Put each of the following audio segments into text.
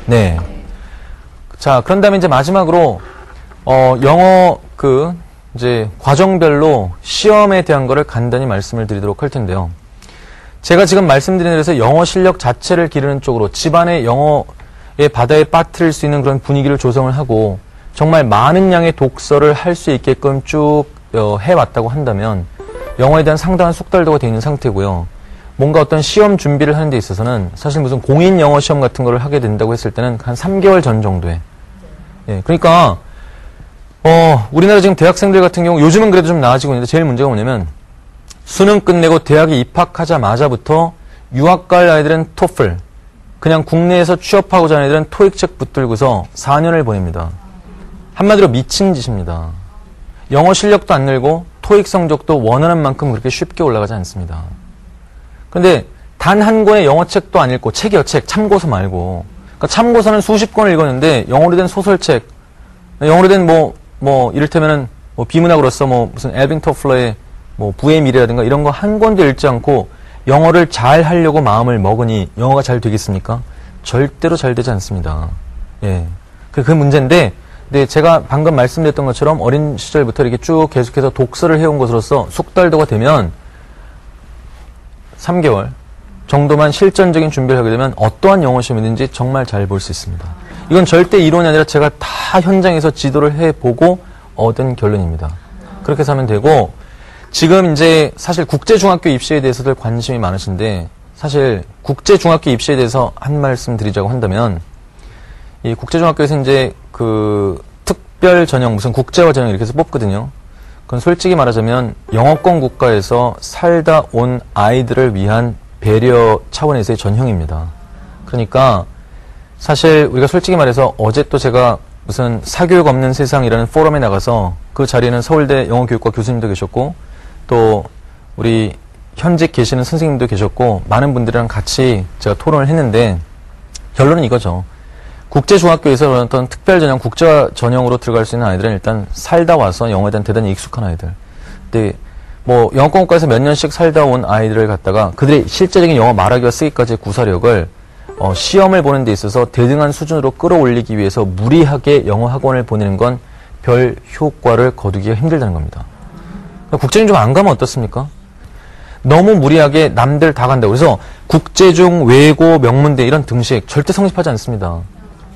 네. 자, 그런 다음에 이제 마지막으로, 영어 이제 과정별로 시험에 대한 거를 간단히 말씀을 드리도록 할 텐데요. 제가 지금 말씀드린 대로 영어 실력 자체를 기르는 쪽으로 집안의 영어의 바다에 빠뜨릴 수 있는 그런 분위기를 조성을 하고 정말 많은 양의 독서를 할 수 있게끔 쭉 해왔다고 한다면 영어에 대한 상당한 숙달도가 되어 있는 상태고요. 뭔가 어떤 시험 준비를 하는 데 있어서는 사실 무슨 공인 영어 시험 같은 거를 하게 된다고 했을 때는 한 3개월 전 정도에. 예, 그러니까 우리나라 지금 대학생들 같은 경우 요즘은 그래도 좀 나아지고 있는데 제일 문제가 뭐냐면 수능 끝내고 대학에 입학하자마자부터 유학 갈 아이들은 토플, 그냥 국내에서 취업하고자 하는 아이들은 토익 책 붙들고서 4년을 보냅니다. 한마디로 미친 짓입니다. 영어 실력도 안 늘고 토익 성적도 원하는 만큼 그렇게 쉽게 올라가지 않습니다. 근데 단 한 권의 영어 책도 안 읽고 책이요, 책, 참고서 말고. 그러니까 참고서는 수십 권을 읽었는데 영어로 된 소설책, 영어로 된 이를테면은 비문학으로서 무슨 엘빈 토플러의 부의 미래라든가 이런 거 한 권도 읽지 않고 영어를 잘 하려고 마음을 먹으니 영어가 잘 되겠습니까? 절대로 잘 되지 않습니다. 예. 그 문제인데, 근데 제가 방금 말씀드렸던 것처럼 어린 시절부터 이렇게 쭉 계속해서 독서를 해온 것으로서 숙달도가 되면 3개월 정도만 실전적인 준비를 하게 되면 어떠한 영어 시험이든지 정말 잘 볼 수 있습니다. 이건 절대 이론이 아니라 제가 다 현장에서 지도를 해보고 얻은 결론입니다. 그렇게 해서 하면 되고, 지금 이제 사실 국제중학교 입시에 대해서들 관심이 많으신데, 사실 국제중학교 입시에 대해서 한 말씀 드리자고 한다면, 이 국제중학교에서 이제 특별 전형, 무슨 국제화 전형 이렇게 해서 뽑거든요. 그건 솔직히 말하자면 영어권 국가에서 살다 온 아이들을 위한 배려 차원에서의 전형입니다. 그러니까 사실 우리가 솔직히 말해서 어제 또 제가 무슨 사교육 없는 세상이라는 포럼에 나가서 그 자리에는 서울대 영어교육과 교수님도 계셨고 또 우리 현직 계시는 선생님도 계셨고 많은 분들이랑 같이 제가 토론을 했는데 결론은 이거죠. 국제중학교에서 어떤 특별전형, 국제화 전형으로 들어갈 수 있는 아이들은 일단 살다 와서 영어에 대한 대단히 익숙한 아이들. 근데 영어권 국가에서 몇 년씩 살다 온 아이들을 갖다가 그들의 실제적인 영어 말하기와 쓰기까지의 구사력을 시험을 보는 데 있어서 대등한 수준으로 끌어올리기 위해서 무리하게 영어 학원을 보내는 건 별 효과를 거두기가 힘들다는 겁니다. 국제중 좀 안 가면 어떻습니까? 너무 무리하게 남들 다 간다고. 그래서 국제중, 외고, 명문대 이런 등식 절대 성립하지 않습니다.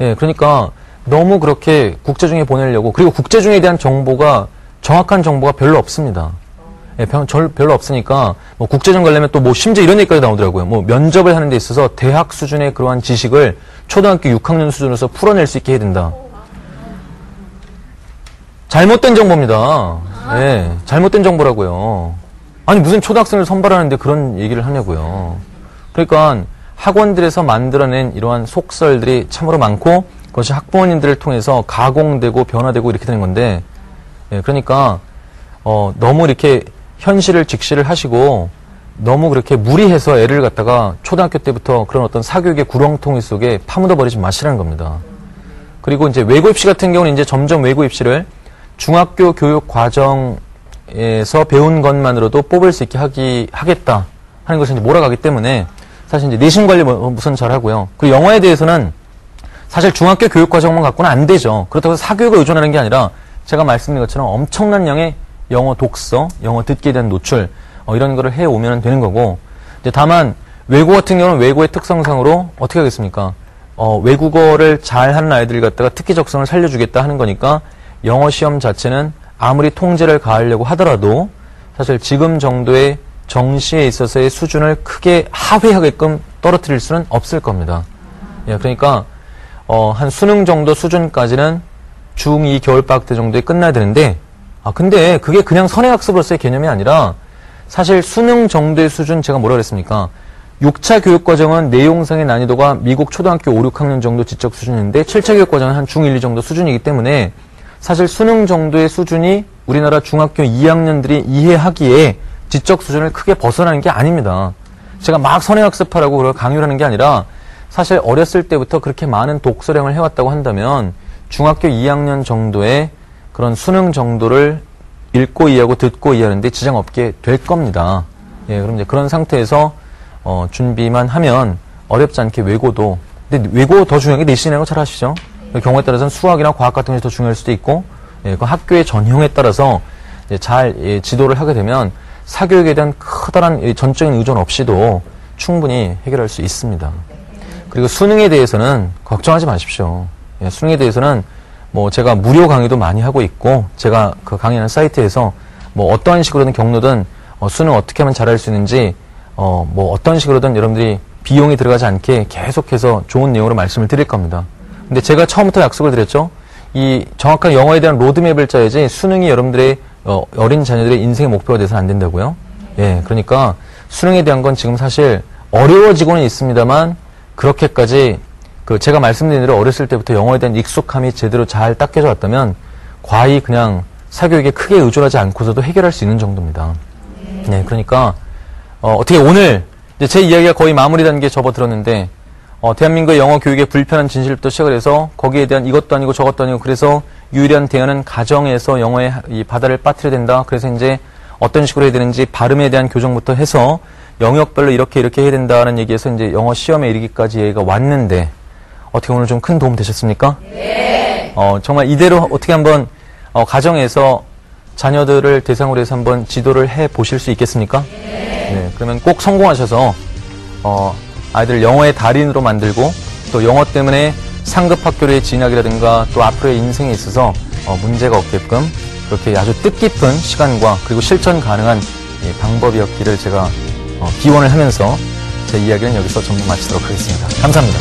예, 그러니까 너무 그렇게 국제중에 보내려고, 그리고 국제중에 대한 정보가, 정확한 정보가 별로 없습니다. 예, 별로 없으니까, 국제중 가려면 또 심지어 이런 얘기까지 나오더라고요. 면접을 하는 데 있어서 대학 수준의 그러한 지식을 초등학교 6학년 수준으로서 풀어낼 수 있게 해야 된다. 잘못된 정보입니다. 예, 잘못된 정보라고요. 아니, 무슨 초등학생을 선발하는데 그런 얘기를 하냐고요. 그러니까 학원들에서 만들어낸 이러한 속설들이 참으로 많고 그것이 학부모님들을 통해서 가공되고 변화되고 이렇게 되는 건데, 예, 그러니까 너무 이렇게 현실을 직시를 하시고 너무 그렇게 무리해서 애를 갖다가 초등학교 때부터 그런 어떤 사교육의 구렁텅이 속에 파묻어 버리지 마시라는 겁니다. 그리고 이제 외고 입시 같은 경우는 이제 점점 외고 입시를 중학교 교육 과정에서 배운 것만으로도 뽑을 수 있게 하겠다 하는 것을 이제 몰아가기 때문에 사실 이제 내신 관리 우선 잘 하고요. 그리고 영어에 대해서는 사실 중학교 교육 과정만 갖고는 안 되죠. 그렇다고 해서 사교육을 의존하는 게 아니라 제가 말씀드린 것처럼 엄청난 양의 영어 독서, 영어 듣기에 대한 노출 이런 거를 해오면 되는 거고, 이제 다만 외고 같은 경우는 외고의 특성상으로 어떻게 하겠습니까? 외국어를 잘하는 아이들 갖다가 특기 적성을 살려주겠다 하는 거니까 영어 시험 자체는 아무리 통제를 가하려고 하더라도 사실 지금 정도의 정시에 있어서의 수준을 크게 하회하게끔 떨어뜨릴 수는 없을 겁니다. 예, 그러니까 한 수능 정도 수준까지는 중2 겨울방학 때 정도에 끝나야 되는데, 근데 그게 그냥 선행학습으로서의 개념이 아니라 사실 수능 정도의 수준, 제가 뭐라 그랬습니까? 6차 교육과정은 내용상의 난이도가 미국 초등학교 5, 6학년 정도 지적 수준인데 7차 교육과정은 한 중1, 2 정도 수준이기 때문에 사실 수능 정도의 수준이 우리나라 중학교 2학년들이 이해하기에 지적 수준을 크게 벗어나는 게 아닙니다. 제가 막 선행학습하라고 강요를 하는 게 아니라 사실 어렸을 때부터 그렇게 많은 독서량을 해왔다고 한다면 중학교 2학년 정도의 그런 수능 정도를 읽고 이해하고 듣고 이해하는데 지장 없게 될 겁니다. 예, 그럼 이제 그런 상태에서 준비만 하면 어렵지 않게 외고도 근데 외고 더 중요한 게 내신이라는 거 잘 아시죠? 경우에 따라서는 수학이나 과학 같은 것이 더 중요할 수도 있고, 그 학교의 전형에 따라서 잘 지도를 하게 되면 사교육에 대한 커다란 전적인 의존 없이도 충분히 해결할 수 있습니다. 그리고 수능에 대해서는 걱정하지 마십시오. 수능에 대해서는 뭐 제가 무료 강의도 많이 하고 있고, 제가 그 강의하는 사이트에서 뭐 어떠한 식으로든 경로든 수능 어떻게 하면 잘할 수 있는지 뭐 어떤 식으로든 여러분들이 비용이 들어가지 않게 계속해서 좋은 내용으로 말씀을 드릴 겁니다. 근데 제가 처음부터 약속을 드렸죠. 이 정확한 영어에 대한 로드맵을 짜야지 수능이 여러분들의 어린 자녀들의 인생의 목표가 돼서는 안 된다고요. 예, 그러니까 수능에 대한 건 지금 사실 어려워지고는 있습니다만 그렇게까지 제가 말씀드린 대로 어렸을 때부터 영어에 대한 익숙함이 제대로 잘 닦여져 왔다면 과히 그냥 사교육에 크게 의존하지 않고서도 해결할 수 있는 정도입니다. 네, 그러니까 어떻게 오늘 이제 제 이야기가 거의 마무리 단계에 접어들었는데 대한민국의 영어 교육의 불편한 진실부터 시작을 해서 거기에 대한 이것도 아니고 저것도 아니고 그래서 유일한 대안은 가정에서 영어의 이 바다를 빠뜨려야 된다. 그래서 이제 어떤 식으로 해야 되는지 발음에 대한 교정부터 해서 영역별로 이렇게 해야 된다는 얘기에서 이제 영어 시험에 이르기까지 얘기가 왔는데 어떻게 오늘 좀 큰 도움 되셨습니까? 네. 정말 이대로 어떻게 한번 가정에서 자녀들을 대상으로 해서 한번 지도를 해 보실 수 있겠습니까? 네. 그러면 꼭 성공하셔서 아이들을 영어의 달인으로 만들고 또 영어 때문에 상급 학교로의 진학이라든가 또 앞으로의 인생에 있어서 문제가 없게끔 그렇게 아주 뜻깊은 시간과 그리고 실천 가능한 방법이었기를 제가 기원을 하면서 제 이야기는 여기서 전부 마치도록 하겠습니다. 감사합니다.